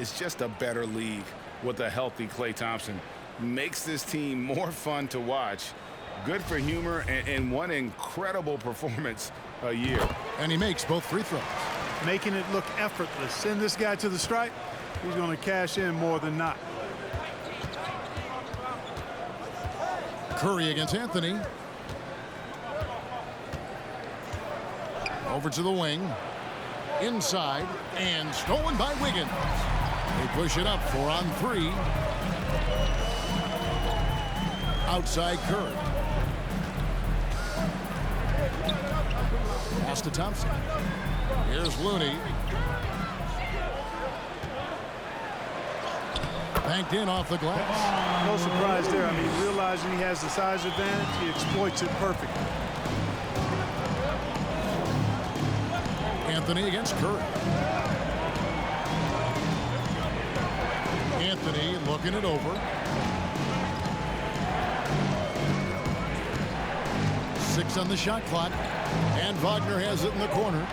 It's just a better league with a healthy Klay Thompson. Makes this team more fun to watch. Good for humor and one incredible performance a year. And he makes both free throws. Making it look effortless. Send this guy to the stripe. He's going to cash in more than not. Curry against Anthony. Over to the wing. Inside. And stolen by Wiggins. They push it up 4 on 3. Outside Curry. Pass to Thompson. Here's Looney. Banked in off the glass. No surprise there. I mean, realizing he has the size advantage, he exploits it perfectly. Anthony against Curry. Anthony looking it over. 6 on the shot clock. And Wagner has it in the corner.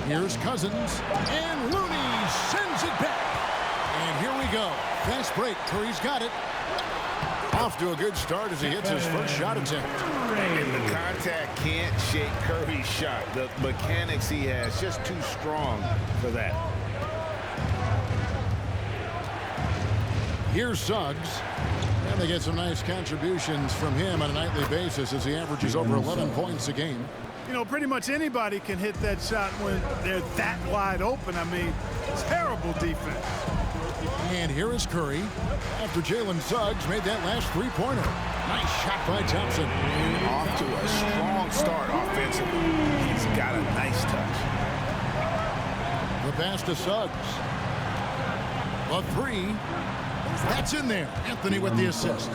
Here's Cousins. And Looney sends it back. And here we go. Fast break. Curry's got it. Off to a good start as he hits his first shot attempt. And the contact can't shake Curry's shot. The mechanics he has just too strong for that. Here's Suggs. And they get some nice contributions from him on a nightly basis as he averages over 11 points a game. You know, pretty much anybody can hit that shot when they're that wide open. I mean, terrible defense. And here is Curry after Jalen Suggs made that last three-pointer. Nice shot by Thompson. Off to a strong start offensively. He's got a nice touch. The pass to Suggs. A 3. That's in there. Anthony with the assist.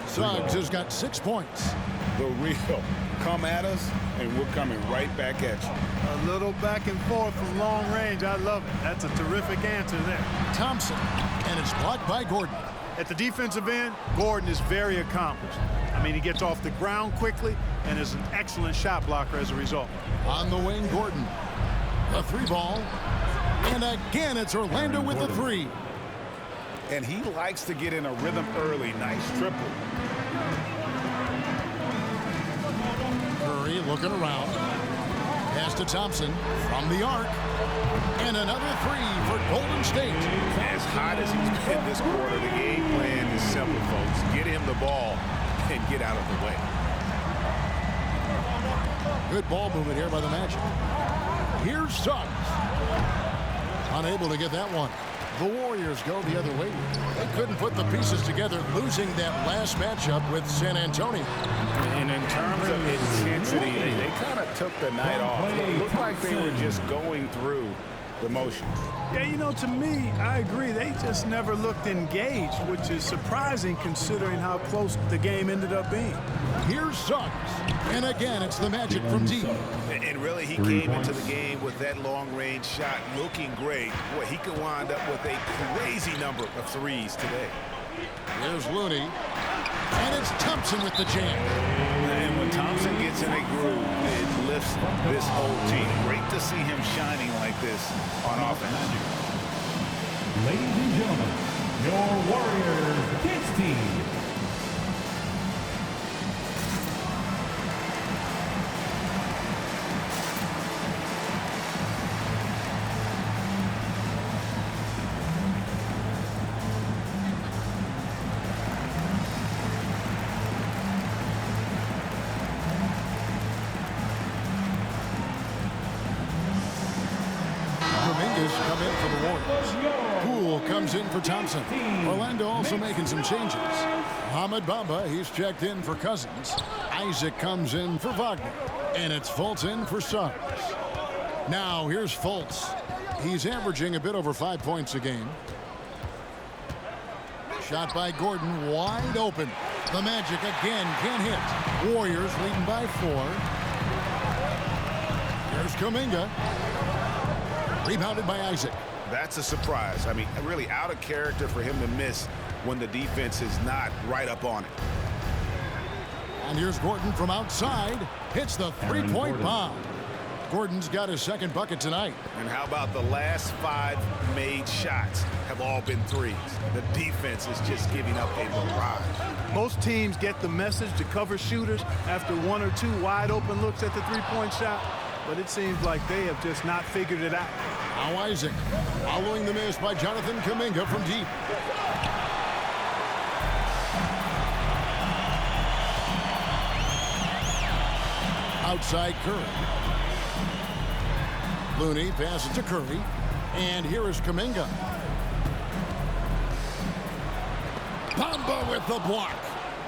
Suggs has got 6 points. The real come at us, and we're coming right back at you. A little back and forth from long range. I love it. That's a terrific answer there. Thompson, and it's blocked by Gordon. At the defensive end, Gordon is very accomplished. I mean, he gets off the ground quickly and is an excellent shot blocker as a result. On the wing, Gordon. The 3-ball. And again, it's Orlando with the 3. And he likes to get in a rhythm early. Nice triple. Curry looking around. Pass to Thompson from the arc. And another 3 for Golden State. As hot as he's been this quarter, the game plan is simple, folks. Get him the ball and get out of the way. Good ball movement here by the Magic. Here's Suggs. Unable to get that one. The Warriors go the other way. They couldn't put the pieces together, losing that last matchup with San Antonio. And in terms of intensity, they kind of took the night off. It looked like they were just going through the motions. Yeah, you know, to me, I agree. They just never looked engaged, which is surprising considering how close the game ended up being. Here's Suggs. And again, it's the Magic from deep. And really, he came into the game with that long-range shot looking great. Boy, he could wind up with a crazy number of threes today. Here's Looney. And it's Thompson with the jam. And when Thompson gets in a groove, it lifts this whole team. Great to see him shining like this on offense. Ladies and gentlemen, your Warriors Kids team. Come in for the Warriors. Poole comes in for Thompson. Orlando also making some changes. Mohamed Bamba, he's checked in for Cousins. Isaac comes in for Wagner. And it's Fultz in for Suggs. Now here's Fultz. He's averaging a bit over 5 points a game. Shot by Gordon, wide open. The Magic again can't hit. Warriors leading by 4. Here's Kuminga. Rebounded by Isaac. That's a surprise. I mean, really out of character for him to miss when the defense is not right up on it. And here's Gordon from outside. Hits the three-point bomb. Gordon's got his second bucket tonight. And how about the last 5 made shots have have all been threes. The defense is just giving up a barrage. Most teams get the message to cover shooters after one or two wide open looks at the three-point shot, but it seems like they have just not figured it out. Now Isaac following the miss by Jonathan Kuminga from deep. Outside Curry. Looney passes to Curry. And here is Kuminga. Bamba with the block.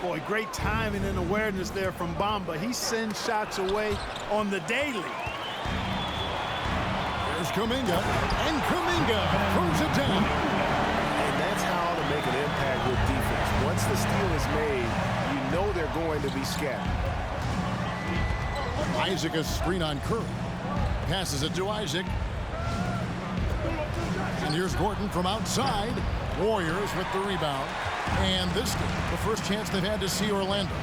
Boy, great timing and awareness there from Bamba. He sends shots away on the daily. There's Kuminga. And Kuminga throws it down. And that's how to make an impact with defense. Once the steal is made, you know they're going to be scattered. Isaac a screen on Curry. Passes it to Isaac. And here's Gordon from outside. Warriors with the rebound. And this game, the first chance they've had to see Orlando.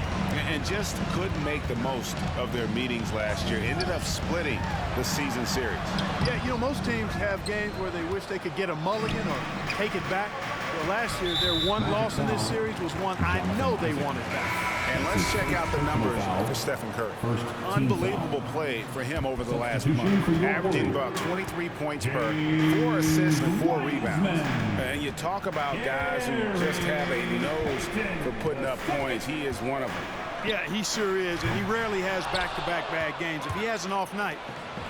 And just couldn't make the most of their meetings last year. Ended up splitting the season series. Yeah, you know, most teams have games where they wish they could get a mulligan or take it back. Well, last year, their one loss in this series was one I know they wanted back. And let's check out the numbers for Stephen Curry. Unbelievable play for him over the last month. Averaging about 23 points per, 4 assists and 4 rebounds. And you talk about guys who just have a nose for putting up points. He is one of them. Yeah, he sure is, and he rarely has back-to-back bad games. If he has an off night,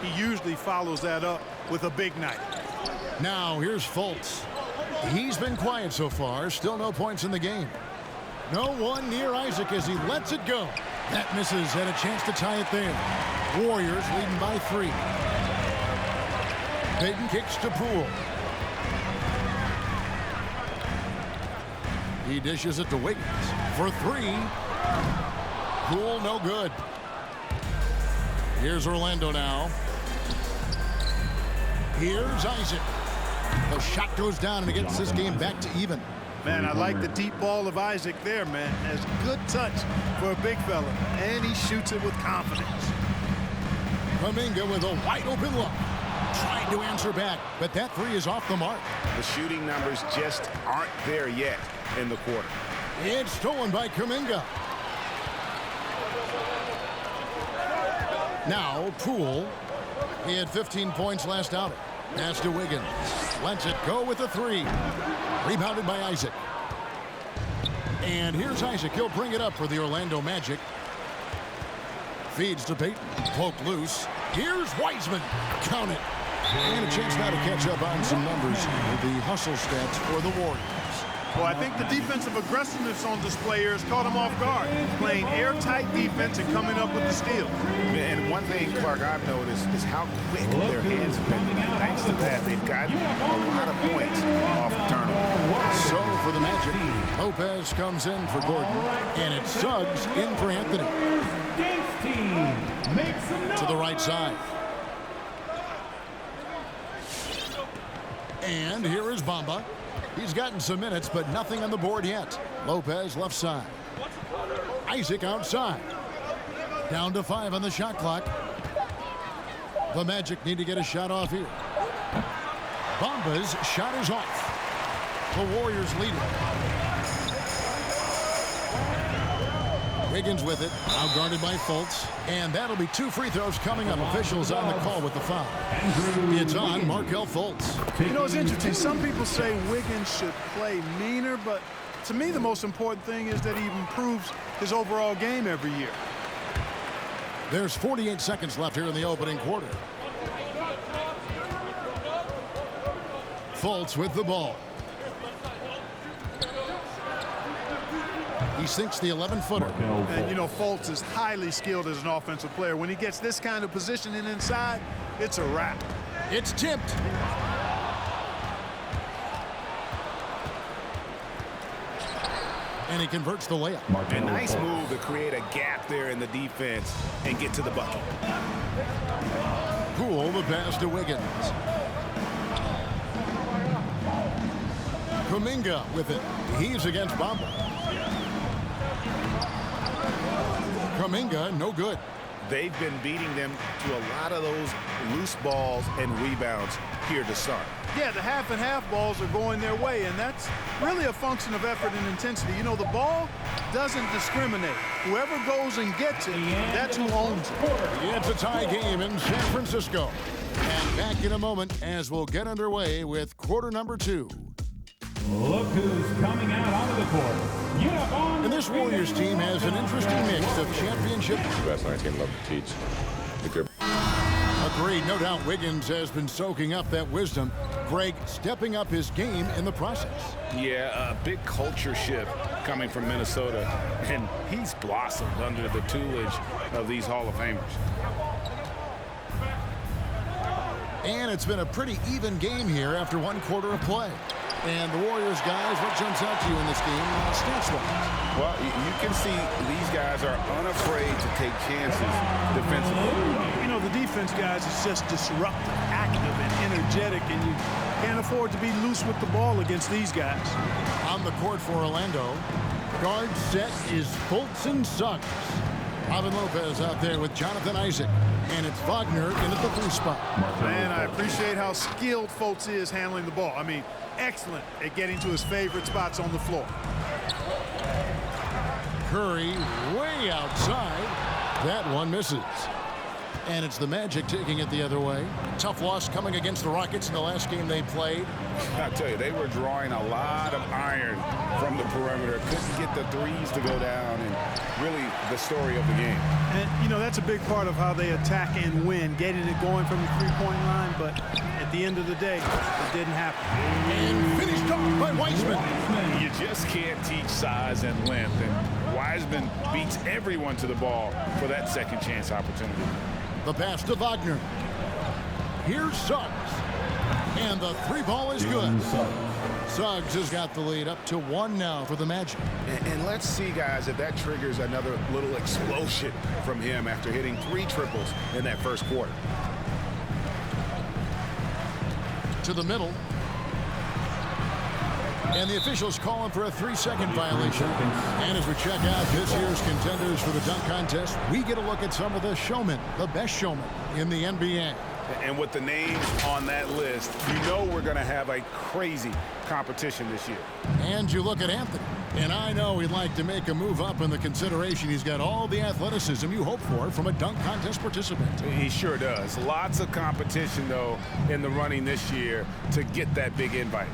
he usually follows that up with a big night. Now here's Fultz. He's been quiet so far. Still no points in the game. No one near Isaac as he lets it go. That misses. Had a chance to tie it there. Warriors leading by 3. Payton kicks to Poole. He dishes it to Wiggins for 3. Poole no good. Here's Orlando now. Here's Isaac. The shot goes down and it gets this game back to even. Man, I like the deep ball of Isaac there, man. Has good touch for a big fella, and he shoots it with confidence. Kuminga with a wide open look. Trying to answer back, but that 3 is off the mark. The shooting numbers just aren't there yet in the quarter. It's stolen by Kuminga. Now, Poole. He had 15 points last outing. Pass to Wiggins. Lets it go with a 3. Rebounded by Isaac. And here's Isaac. He'll bring it up for the Orlando Magic. Feeds to Payton. Poked loose. Here's Wiseman. Count it. And a chance now to catch up on some numbers with the hustle stats for the Warriors. Well, I think the defensive aggressiveness on display here has caught him off guard. Playing airtight defense and coming up with the steal. And one thing, Clark, I've noticed is how quick their hands have been. Thanks to that, they've gotten a lot of points off the turnover. So for the Magic, Lopez comes in for Gordon, and it's Suggs in for Anthony. To the right side. And here is Bamba. He's gotten some minutes, but nothing on the board yet. Lopez left side. Isaac outside. Down to 5 on the shot clock. The Magic need to get a shot off here. Bamba's shot is off. The Warriors lead it. Wiggins with it. Now guarded by Fultz. And that'll be 2 free throws coming up. Officials on the call with the foul. It's on Markelle Fultz. You know, it's interesting. Some people say Wiggins should play meaner, but to me the most important thing is that he improves his overall game every year. There's 48 seconds left here in the opening quarter. Fultz with the ball. He sinks the 11-footer. And, you know, Fultz is highly skilled as an offensive player. When he gets this kind of positioning inside, it's a wrap. It's tipped. And he converts the layup. A nice move to create a gap there in the defense and get to the bucket. Poole the pass to Wiggins. Kuminga with it. He's against Bamba. Kuminga, no good. they've been beating them to a lot of those loose balls and rebounds here to start. Yeah, the half and half balls are going their way, and that's really a function of effort and intensity. You know, the ball doesn't discriminate. Whoever goes and gets it, that's who owns it. It's a tie game in San Francisco. And back in a moment as we'll get underway with quarter number 2. Look who's coming out onto the court. And this Warriors team has an interesting mix of championship. Best 19 love to teach. Agreed. No doubt Wiggins has been soaking up that wisdom. Greg stepping up his game in the process. Yeah, a big culture shift coming from Minnesota, and he's blossomed under the tutelage of these Hall of Famers. And it's been a pretty even game here after 1 quarter of play. And the Warriors, guys, what jumps out to you in this game stats-wise? Well, you can see these guys are unafraid to take chances defensively. You know, the defense, guys, is just disruptive, active, and energetic, and you can't afford to be loose with the ball against these guys. On the court for Orlando, guard set is Fultz and Suggs. Robin Lopez out there with Jonathan Isaac. And it's Wagner in at the 3 spot. Man, I appreciate how skilled Fultz is handling the ball. I mean, excellent at getting to his favorite spots on the floor. Curry way outside. That one misses. And it's the Magic taking it the other way. Tough loss coming against the Rockets in the last game they played. I tell you, they were drawing a lot of iron from the perimeter. Couldn't get the threes to go down, and really the story of the game. And, you know, that's a big part of how they attack and win, getting it going from the three-point line, but at the end of the day, it didn't happen. And finished off by Wiseman. You just can't teach size and length, and Wiseman beats everyone to the ball for that second chance opportunity. The pass to Wagner. Here's Suggs. And the 3 ball is good. Suggs has got the lead up to 1 now for the Magic. And let's see, guys, if that triggers another little explosion from him after hitting 3 triples in that first quarter. To the middle. And the officials calling for a 3-second violation. And as we check out this year's contenders for the dunk contest, we get a look at some of the showmen, the best showmen in the NBA. And with the names on that list, you know we're going to have a crazy competition this year. And you look at Anthony, and I know he'd like to make a move up in the consideration. He's got all the athleticism you hope for from a dunk contest participant. He sure does. Lots of competition, though, in the running this year to get that big invite.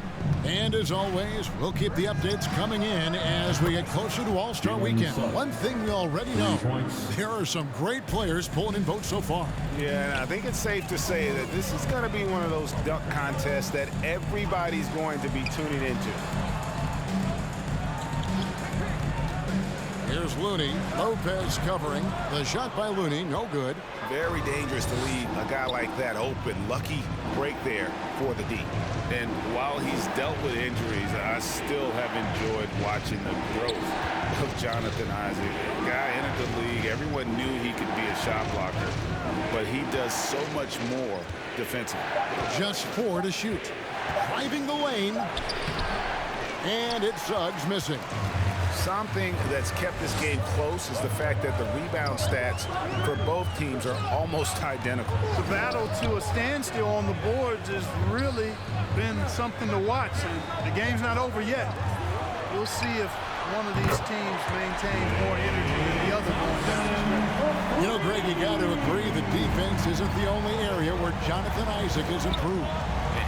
And as always, we'll keep the updates coming in as we get closer to All-Star Weekend. One thing we already know, there are some great players pulling in votes so far. Yeah, and I think it's safe to say that this is going to be one of those dunk contests that everybody's going to be tuning into. Here's Looney. Lopez covering. The shot by Looney, no good. Very dangerous to leave a guy like that open. Lucky break there for the D. And while he's dealt with injuries, I still have enjoyed watching the growth of Jonathan Isaac. The guy entered the league. Everyone knew he could be a shot blocker, but he does so much more defensively. Just 4 to shoot. Driving the lane. And it's Suggs missing. Something that's kept this game close is the fact that the rebound stats for both teams are almost identical. The battle to a standstill on the boards has really been something to watch, and the game's not over yet. We'll see if one of these teams maintains more energy than the other going down the stretch. You know, Greg, you got to agree that defense isn't the only area where Jonathan Isaac has improved.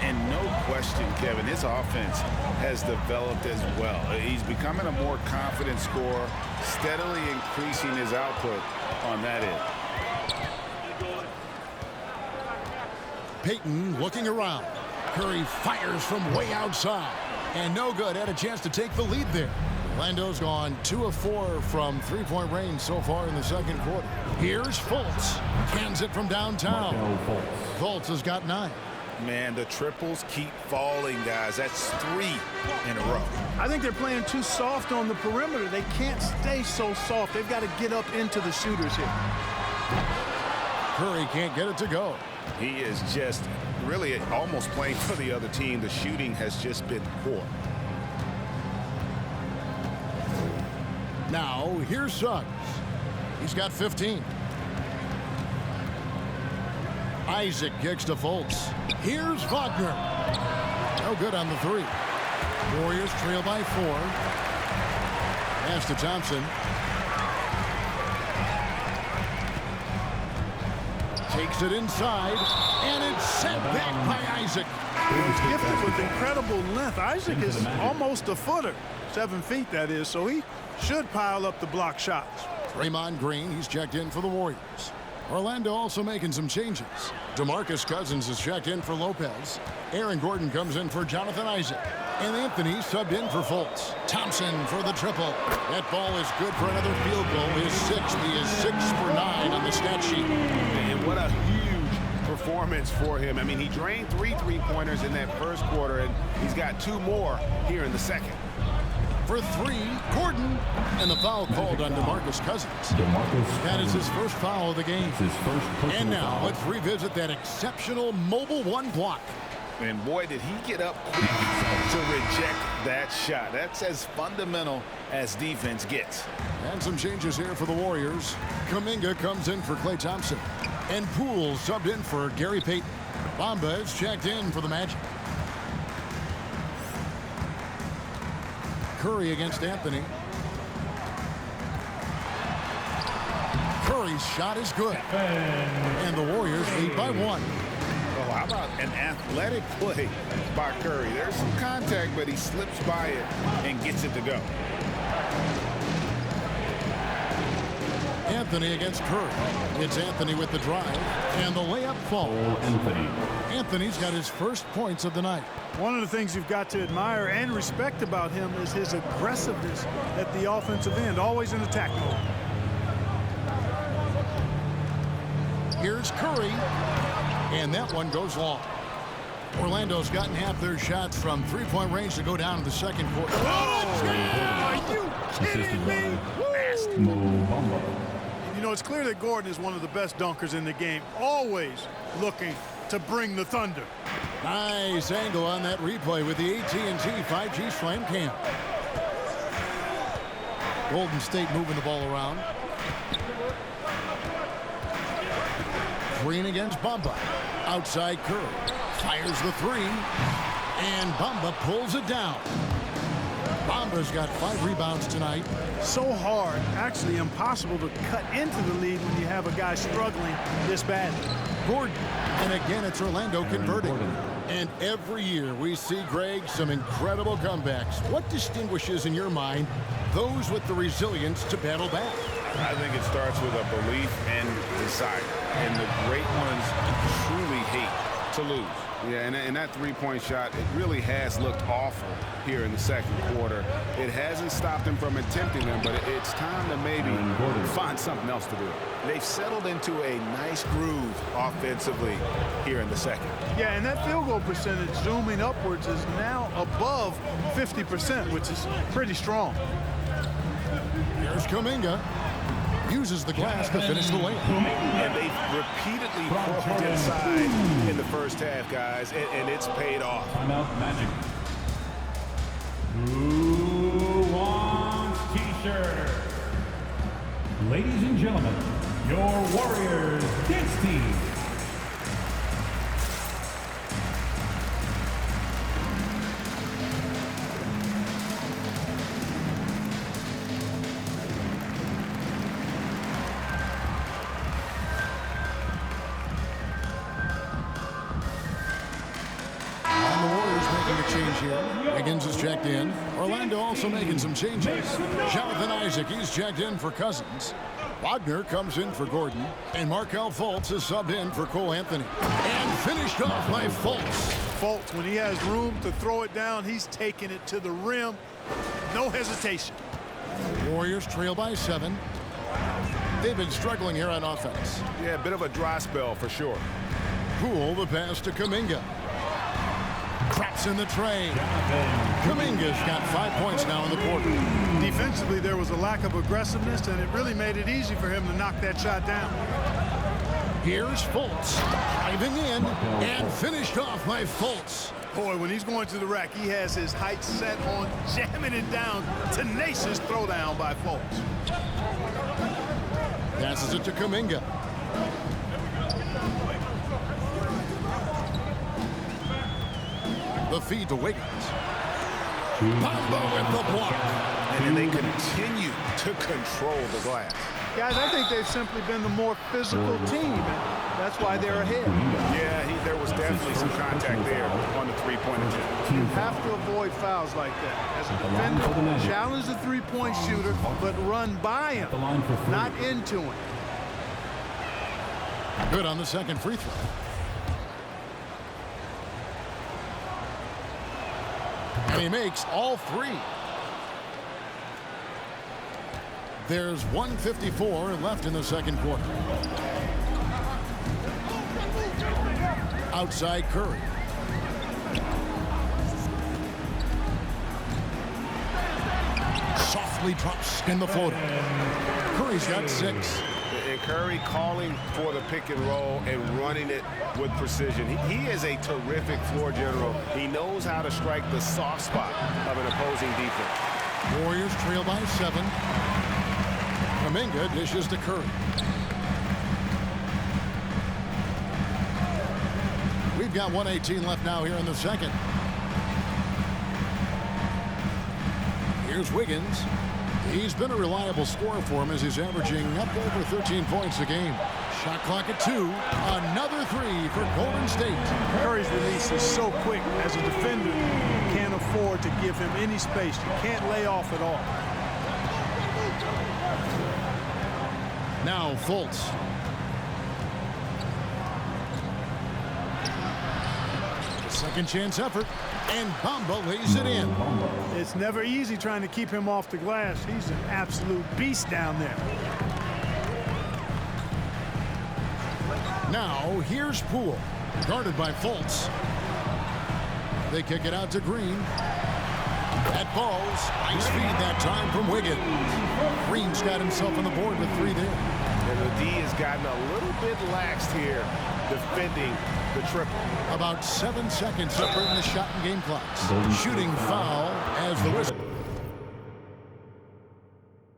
And no question, Kevin, his offense has developed as well. He's becoming a more confident scorer, steadily increasing his output on that end. Payton looking around. Curry fires from way outside. And no good. Had a chance to take the lead there. Orlando's gone 2 of 4 from 3-point range so far in the second quarter. Here's Fultz. Cans it from downtown. Fultz has got 9. Man, the triples keep falling, guys. That's 3 in a row. I think they're playing too soft on the perimeter. They can't stay so soft. They've got to get up into the shooters here. Curry can't get it to go. He is just really almost playing for the other team. The shooting has just been poor. Now, here's Suggs. He's got 15. Isaac kicks to Fultz. Here's Wagner. No good on the three. Warriors trail by 4. Pass to Thompson. Takes it inside, and it's sent back by Isaac. He's gifted with incredible length. Isaac is almost a footer, 7 feet that is, so he should pile up the block shots. Draymond Green, he's checked in for the Warriors. Orlando also making some changes. DeMarcus Cousins is checked in for Lopez. Aaron Gordon comes in for Jonathan Isaac. And Anthony subbed in for Fultz. Thompson for the triple. That ball is good for another field goal. His 6th. He is 6 for 9 on the stat sheet. And what a huge performance for him. I mean, he drained 3 three-pointers in that first quarter, and he's got 2 more here in the second. For 3, Gordon. And the foul called on DeMarcus Cousins. That is his first foul of the game. And now let's revisit that exceptional mobile 1 block. And boy, did he get up quick to reject that shot. That's as fundamental as defense gets. And some changes here for the Warriors. Kuminga comes in for Klay Thompson. And Poole subbed in for Gary Payton. Bamba is checked in for the Magic. Curry against Anthony. Curry's shot is good. And the Warriors lead by 1. Oh, how about an athletic play by Curry? There's some contact, but he slips by it and gets it to go. Anthony against Curry. It's Anthony with the drive, and the layup falls. Anthony's got his first points of the night. One of the things you've got to admire and respect about him is his aggressiveness at the offensive end, always in attack mode. Here's Curry, and that one goes long. Orlando's gotten half their shots from three-point range to go down in the second quarter. Are you kidding me? You know, it's clear that Gordon is one of the best dunkers in the game, always looking to bring the thunder. Nice angle on that replay with the AT&T 5G Slam Cam. Golden State moving the ball around. Green against Bamba. Outside Curry. Fires the 3. And Bamba pulls it down. Bamba's got 5 rebounds tonight. So hard, actually impossible to cut into the lead when you have a guy struggling this badly. Gordon. And again, it's Orlando converting. And every year we see, Greg, some incredible comebacks. What distinguishes, in your mind, those with the resilience to battle back? I think it starts with a belief and desire. And the great ones truly hate to lose. Yeah, and that three-point shot, it really has looked awful here in the second quarter. It hasn't stopped him from attempting them, but it's time to maybe find something else to do. They've settled into a nice groove offensively here in the second. Yeah, and that field goal percentage zooming upwards is now above 50%, which is pretty strong. Here's Kuminga. Uses the glass to finish the layup. And they've repeatedly broken inside in the first half, guys, and it's paid off. Timeout Magic. Who wants t-shirt? Ladies and gentlemen, your Warriors dance team. Higgins is checked in. Orlando also making some changes. Jonathan Isaac, he's checked in for Cousins. Wagner comes in for Gordon. And Markelle Fultz is subbed in for Cole Anthony. And finished off by Fultz. Fultz, when he has room to throw it down, he's taking it to the rim. No hesitation. Warriors trail by 7. They've been struggling here on offense. Yeah, a bit of a dry spell for sure. Poole, the pass to Kuminga. Traps in the tray. Kuminga's got 5 points now in the quarter. Defensively, there was a lack of aggressiveness, and it really made it easy for him to knock that shot down. Here's Fultz, diving in, and finished off by Fultz. Boy, when he's going to the rack, he has his height set on jamming it down. Tenacious throwdown by Fultz. Passes it to Kuminga. The feed to Wiggins. Bamba with the block. And then they continue to control the glass. Guys, I think they've simply been the more physical team, and that's why they're ahead. Yeah, there was definitely some contact there on the three-point attempt. You have to avoid fouls like that. As a defender, challenge the three-point shooter, but run by him, not into him. Good on the second free throw. And he makes all three. There's 1:54 left in the second quarter. Outside Curry. Softly drops in the floater. Curry's got 6. And Curry calling for the pick and roll and running it with precision. He is a terrific floor general. He knows how to strike the soft spot of an opposing defense. Warriors trail by 7. Kuminga dishes to Curry. We've got 1:18 left now here in the second. Here's Wiggins. He's been a reliable scorer for him as he's averaging up over 13 points a game. Shot clock at 2. Another 3 for Golden State. Curry's release is so quick. As a defender, you can't afford to give him any space. You can't lay off at all. Now Fultz. Second chance effort, and Bamba lays it in. It's never easy trying to keep him off the glass. He's an absolute beast down there. Now here's Poole, guarded by Fultz. They kick it out to Green. That falls. Nice feed that time from Wiggins. Green's got himself on the board with 3 there. And the D has gotten a little bit laxed here defending the triple. About 7 seconds separating the shot and game clocks. Shooting foul as the whistle.